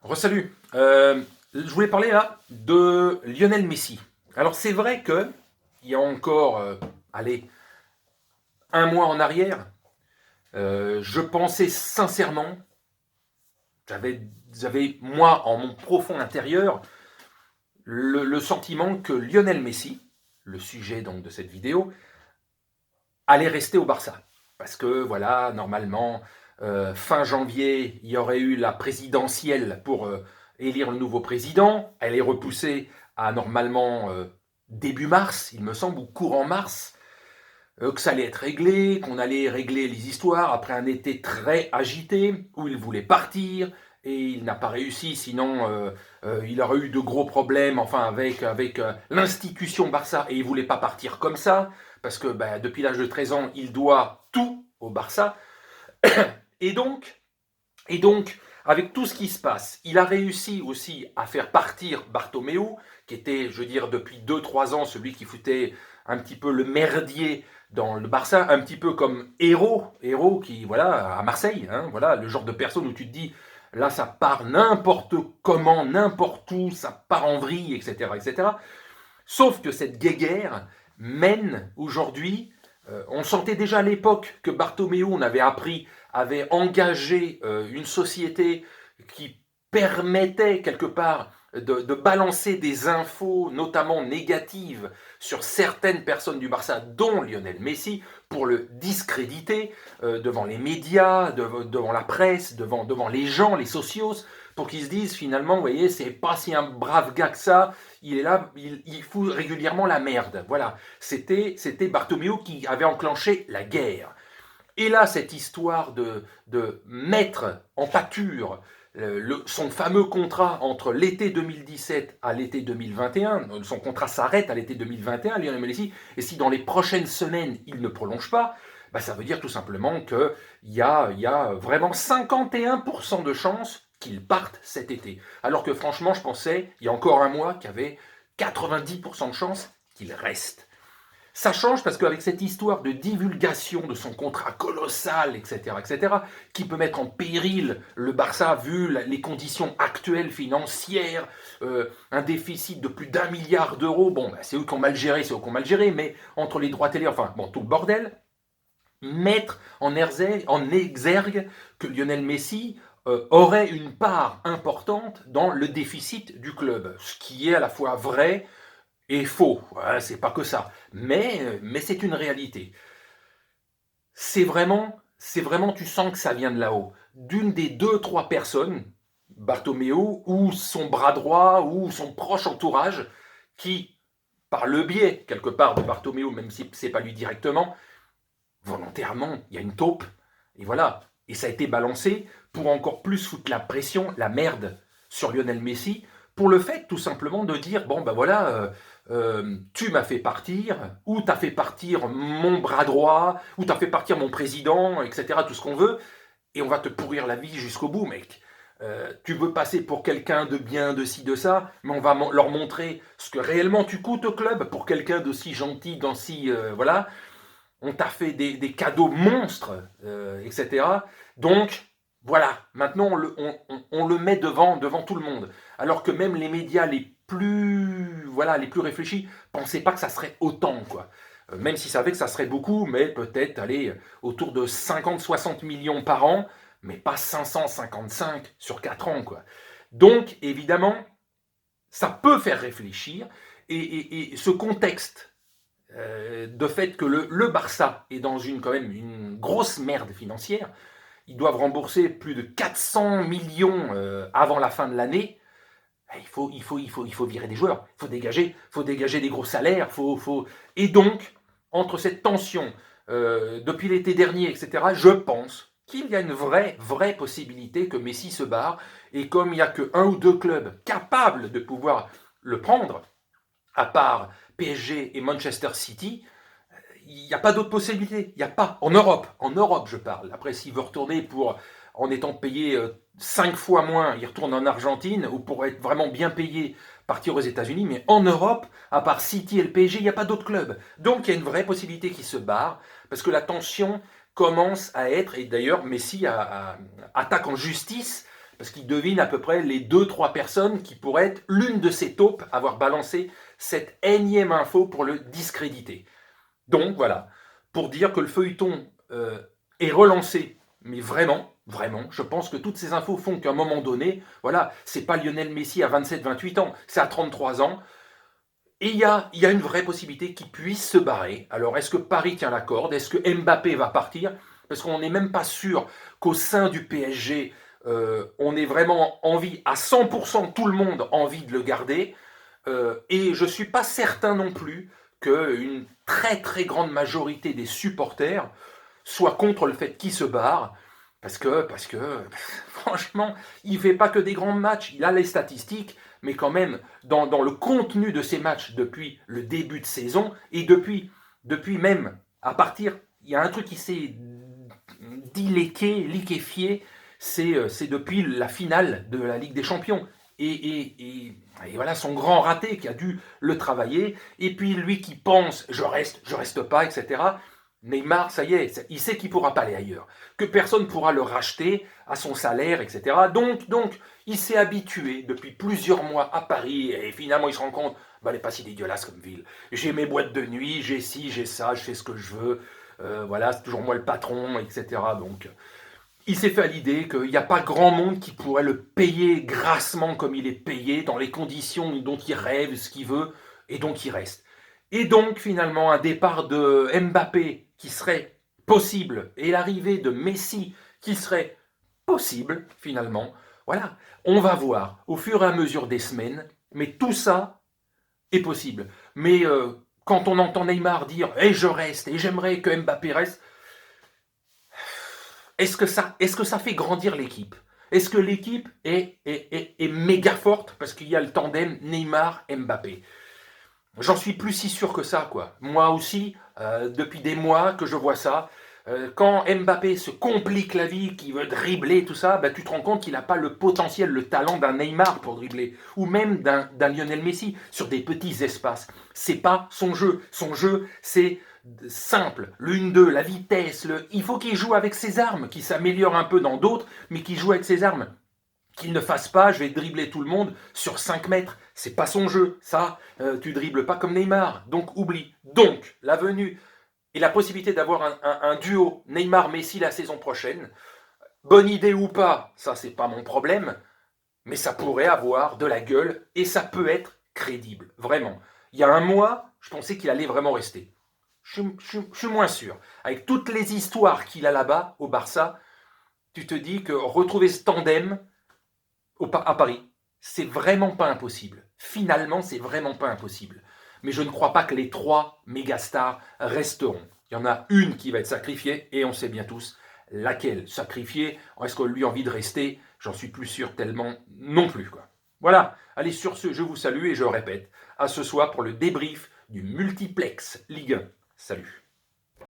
Resalut. Je voulais parler là de Lionel Messi. Alors c'est vrai que il y a encore, allez, un mois en arrière, je pensais sincèrement, j'avais, j'avais moi en mon profond intérieur le sentiment que Lionel Messi, le sujet donc de cette vidéo, allait rester au Barça. Parce que voilà, normalement, fin janvier, il y aurait eu la présidentielle pour élire le nouveau président. Elle est repoussée à normalement début mars, il me semble, ou courant mars. Que ça allait être réglé, qu'on allait régler les histoires après un été très agité, où il voulait partir, et il n'a pas réussi, sinon il aurait eu de gros problèmes enfin, avec l'institution Barça, et il voulait pas partir comme ça, parce que bah, depuis l'âge de 13 ans, il doit tout au Barça. Et donc, et donc, avec tout ce qui se passe, il a réussi aussi à faire partir Bartomeu, qui était, je veux dire, depuis 2 3 ans, celui qui foutait un petit peu le merdier dans le Barça, un petit peu comme Héros qui, voilà, à Marseille, hein, voilà, le genre de personne où tu te dis, là, ça part n'importe comment, n'importe où, ça part en vrille, etc., etc. Sauf que cette guéguerre mène aujourd'hui, on sentait déjà à l'époque que Bartomeu, on avait appris, avait engagé une société qui permettait quelque part de balancer des infos, notamment négatives, sur certaines personnes du Barça, dont Lionel Messi, pour le discréditer devant les médias, devant la presse, devant les gens, les socios, pour qu'ils se disent finalement, vous voyez, c'est pas si un brave gars que ça, il est là, il fout régulièrement la merde. Voilà, c'était Bartomeu qui avait enclenché la guerre. Et là, cette histoire de mettre en pâture son fameux contrat entre l'été 2017 à l'été 2021, son contrat s'arrête à l'été 2021, Lionel Messi, et si dans les prochaines semaines, il ne prolonge pas, bah, ça veut dire tout simplement qu'il y a vraiment 51% de chances qu'il parte cet été. Alors que franchement, je pensais, il y a encore un mois, qu'il y avait 90% de chances qu'il reste. Ça change parce qu'avec cette histoire de divulgation de son contrat colossal, etc., qui peut mettre en péril le Barça vu les conditions actuelles financières, un déficit de plus d'1 milliard d'euros, bon, bah, c'est eux qui ont mal géré, c'est eux qui ont mal géré, mais entre les droits télé, enfin, bon, tout le bordel, mettre en exergue que Lionel Messi aurait une part importante dans le déficit du club, ce qui est à la fois vrai et faux. Ouais, c'est pas que ça, mais c'est une réalité. C'est vraiment, tu sens que ça vient de là-haut, d'une des deux, trois personnes, Bartomeu, ou son bras droit, ou son proche entourage, qui, par le biais, quelque part, de Bartomeu, même si c'est pas lui directement, volontairement, il y a une taupe, et voilà. Et ça a été balancé pour encore plus foutre la pression, la merde sur Lionel Messi, pour le fait tout simplement de dire, bon ben voilà, tu m'as fait partir, ou t'as fait partir mon bras droit, ou t'as fait partir mon président, etc., tout ce qu'on veut, et on va te pourrir la vie jusqu'au bout, mec. Tu veux passer pour quelqu'un de bien, de ci, de ça, mais on va leur montrer ce que réellement tu coûtes au club pour quelqu'un de si gentil, dans si, voilà, on t'a fait des cadeaux monstres, etc. Donc, voilà, maintenant on le met devant tout le monde. Alors que même les médias les plus réfléchis pensaient pas que ça serait autant, quoi. Même s'ils savaient que ça serait beaucoup, mais peut-être aller autour de 50-60 millions par an, mais pas 555 sur 4 ans, quoi. Donc, évidemment, ça peut faire réfléchir, et ce contexte de fait que le Barça est dans quand même une grosse merde financière. Ils doivent rembourser plus de 400 millions avant la fin de l'année. Il faut virer des joueurs, il faut dégager des gros salaires. Et donc, entre cette tension depuis l'été dernier, etc., je pense qu'il y a une vraie possibilité que Messi se barre. Et comme il n'y a qu'un ou deux clubs capables de pouvoir le prendre, à part PSG et Manchester City, il n'y a pas d'autre possibilité. Il n'y a pas. En Europe, je parle. Après, s'il veut retourner en étant payé 5 fois moins, il retourne en Argentine, ou pour être vraiment bien payé, partir aux États-Unis. Mais en Europe, à part City et le PSG, il n'y a pas d'autre club. Donc, il y a une vraie possibilité qu'il se barre, parce que la tension commence à être, et d'ailleurs, Messi attaque en justice parce qu'il devine à peu près les 2-3 personnes qui pourraient être l'une de ces taupes à avoir balancé cette énième info pour le discréditer. Donc voilà, pour dire que le feuilleton est relancé, mais vraiment, vraiment, je pense que toutes ces infos font qu'à un moment donné, voilà, c'est pas Lionel Messi à 27-28 ans, c'est à 33 ans, et il y a une vraie possibilité qu'il puisse se barrer. Alors, est-ce que Paris tient la corde? Est-ce que Mbappé va partir? Parce qu'on n'est même pas sûr qu'au sein du PSG, on ait vraiment envie, à 100%, tout le monde envie de le garder. Et je ne suis pas certain non plus qu'une très très grande majorité des supporters soit contre le fait qu'il se barre. Parce que franchement, il ne fait pas que des grands matchs. Il a les statistiques, mais quand même, dans le contenu de ces matchs depuis le début de saison, et depuis même, à partir, il y a un truc qui s'est liquéfié, c'est depuis la finale de la Ligue des Champions. Et voilà son grand raté qui a dû le travailler. Et puis lui qui pense, je reste pas, etc. Neymar, ça y est, il sait qu'il ne pourra pas aller ailleurs, que personne ne pourra le racheter à son salaire, etc. Donc, il s'est habitué depuis plusieurs mois à Paris, et finalement il se rend compte, bah, elle n'est pas si dégueulasse comme ville. J'ai mes boîtes de nuit, j'ai ci, j'ai ça, je fais ce que je veux, voilà, c'est toujours moi le patron, etc. Donc, il s'est fait à l'idée qu'il n'y a pas grand monde qui pourrait le payer grassement comme il est payé, dans les conditions dont il rêve, ce qu'il veut, et donc il reste. Et donc finalement un départ de Mbappé qui serait possible, et l'arrivée de Messi qui serait possible finalement, voilà, on va voir au fur et à mesure des semaines, mais tout ça est possible. Mais quand on entend Neymar dire « je reste, et j'aimerais que Mbappé reste », est-ce que ça fait grandir l'équipe? Est-ce que l'équipe est méga forte parce qu'il y a le tandem Neymar-Mbappé? J'en suis plus si sûr que ça, quoi. Moi aussi, depuis des mois que je vois ça, quand Mbappé se complique la vie, qu'il veut dribbler, tout ça, bah, tu te rends compte qu'il n'a pas le potentiel, le talent d'un Neymar pour dribbler, ou même d'un Lionel Messi, sur des petits espaces. C'est pas son jeu. Son jeu, c'est simple, le 1-2, la vitesse, il faut qu'il joue avec ses armes, qu'il s'améliore un peu dans d'autres, mais qu'il joue avec ses armes. Qu'il ne fasse pas, je vais dribbler tout le monde sur 5 mètres. C'est pas son jeu. Ça, tu dribbles pas comme Neymar. Donc, oublie. Donc, la venue et la possibilité d'avoir un duo Neymar-Messi la saison prochaine, bonne idée ou pas, ça, c'est pas mon problème, mais ça pourrait avoir de la gueule et ça peut être crédible. Vraiment. Il y a un mois, je pensais qu'il allait vraiment rester. Je suis moins sûr. Avec toutes les histoires qu'il a là-bas, au Barça, tu te dis que retrouver ce tandem à Paris, c'est vraiment pas impossible. Finalement, c'est vraiment pas impossible. Mais je ne crois pas que les 3 mégastars resteront. Il y en a une qui va être sacrifiée, et on sait bien tous laquelle. Sacrifiée, est-ce qu'on lui a envie de rester? J'en suis plus sûr tellement non plus, quoi. Voilà, allez, sur ce, je vous salue et je répète, à ce soir pour le débrief du multiplex Ligue 1. Salut.